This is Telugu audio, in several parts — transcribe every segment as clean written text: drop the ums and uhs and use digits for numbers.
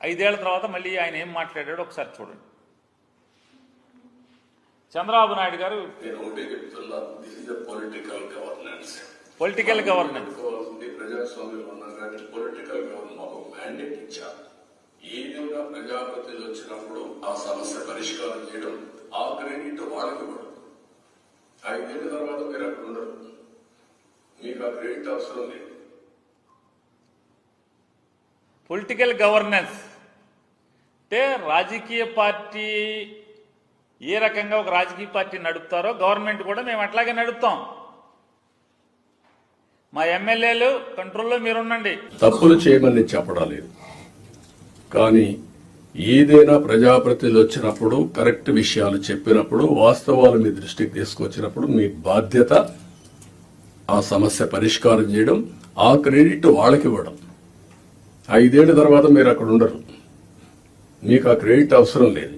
5 ఏళ్ల తర్వాత మళ్ళీ ఆయన ఏం మాట్లాడాడో ఒకసారి చూడండి. చంద్రబాబు నాయుడు గారు పొలిటికల్ గవర్నెన్స్ ప్రజాస్వామ్యం ఉన్నాం కానీ పొలిటికల్ గవర్నెన్స్ మ్యాండేట్ ఇచ్చారు. ఏదైనా ప్రజాప్రతినిధులు వచ్చినప్పుడు ఆ సమస్య పరిష్కారం చేయడం, ఆ క్రెడిట్ వాళ్ళకి ఇవ్వడం. 5 ఏళ్ల తర్వాత మీరు అక్కడ ఉండరు, మీకు ఆ క్రెడిట్ అవసరం లేదు. పొలిటికల్ గవర్నెన్స్ అంటే రాజకీయ పార్టీ ఏ రకంగా ఒక రాజకీయ పార్టీ నడుపుతారో గవర్నమెంట్ కూడా మేము అట్లాగే నడుపుతాం. మా ఎమ్మెల్యేలు కంట్రోల్లో మీరుండండి. తప్పులు చేయమని చెప్పడం లేదు, కానీ ఏదైనా ప్రజాప్రతినిధులు వచ్చినప్పుడు కరెక్ట్ విషయాలు చెప్పినప్పుడు వాస్తవాలు మీ దృష్టికి తీసుకొచ్చినప్పుడు మీ బాధ్యత ఆ సమస్య పరిష్కారం చేయడం, ఆ క్రెడిట్ వాళ్ళకి ఇవ్వడం. 5 ఏళ్ల తర్వాత మీరు అక్కడ ఉండరు, మీకు ఆ క్రెడిట్ అవసరం లేదు.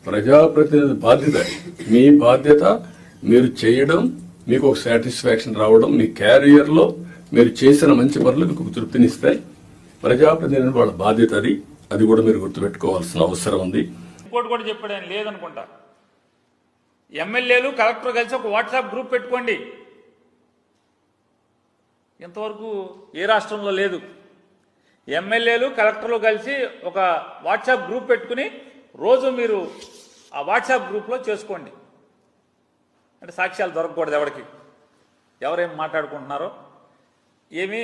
ప్రజాప్రతినిధి బాధ్యత, మీ బాధ్యత మీరు చేయడం, మీకు ఒక సాటిస్ఫాక్షన్ రావడం, మీ క్యారియర్లో మీరు చేసిన మంచి పనులు మీకు తృప్తినిస్తాయి. ప్రజాప్రతినిధి వాళ్ళ బాధ్యత అది కూడా మీరు గుర్తుపెట్టుకోవాల్సిన అవసరం ఉంది. ఇంకోటి కూడా చెప్పాడు ఆయన, లేదనుకుంటా, ఎమ్మెల్యేలు కలెక్టర్ కలిసి ఒక వాట్సాప్ గ్రూప్ పెట్టుకోండి. ఇంతవరకు ఏ రాష్ట్రంలో లేదు. ఎమ్మెల్యేలు కలెక్టర్లు కలిసి ఒక వాట్సాప్ గ్రూప్ పెట్టుకుని రోజు మీరు ఆ వాట్సాప్ గ్రూప్లో చేసుకోండి. అంటే సాక్ష్యాలు దొరకకూడదు ఎవరికి, ఎవరేం మాట్లాడుకుంటున్నారో ఏమీ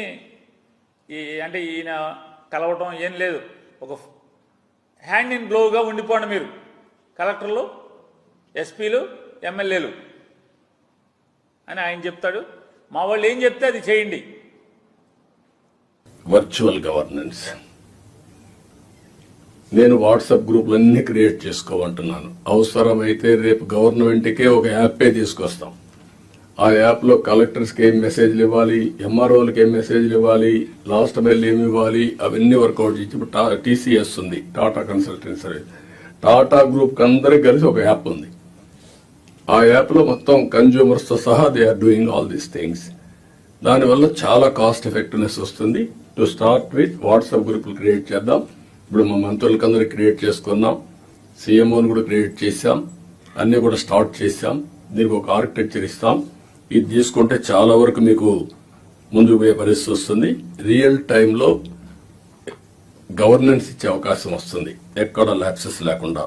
అంటే ఈయన కలవటం ఏం లేదు. ఒక హ్యాండ్ ఇన్ గ్లోవ్గా ఉండిపోండి మీరు, కలెక్టర్లు, ఎస్పీలు, ఎమ్మెల్యేలు అని ఆయన చెప్తాడు. మా వాళ్ళు ఏం చెప్తే అది చేయండి. వర్చువల్ గవర్నెన్స్, నేను వాట్సాప్ గ్రూపులన్నీ క్రియేట్ చేసుకోమంటున్నాను. అవసరమైతే రేపు గవర్నమెంట్కే ఒక యాపే తీసుకొస్తాం. ఆ యాప్లో కలెక్టర్స్కి ఏం మెసేజ్లు ఇవ్వాలి, ఎంఆర్ఓలకి ఏం మెసేజ్లు ఇవ్వాలి, లాస్ట్ మైల్ ఏమి ఇవ్వాలి, అవన్నీ వర్కౌట్ చేసి ఇప్పుడు TCS ఉంది, Tata consultancy service. Tata group అందరికి కలిసి ఒక యాప్ ఉంది. ఆ యాప్లో మొత్తం కన్జ్యూమర్స్తో సహా they are doing all these things. దానివల్ల చాలా కాస్ట్ ఎఫెక్టివ్నెస్ వస్తుంది. టు స్టార్ట్ విత్ వాట్సాప్ గ్రూపులు క్రియేట్ చేద్దాం. ఇప్పుడు మా మంత్రులకి అందరూ క్రియేట్ చేసుకున్నాం, CMOని కూడా క్రియేట్ చేశాం, అన్ని కూడా స్టార్ట్ చేశాం. దీనికి ఒక ఆర్కిటెక్చర్ ఇస్తాం. ఇది తీసుకుంటే చాలా వరకు మీకు ముందుకు పోయే పరిస్థితి వస్తుంది. రియల్ టైంలో గవర్నెన్స్ ఇచ్చే అవకాశం వస్తుంది, ఎక్కడ ల్యాప్సెస్ లేకుండా.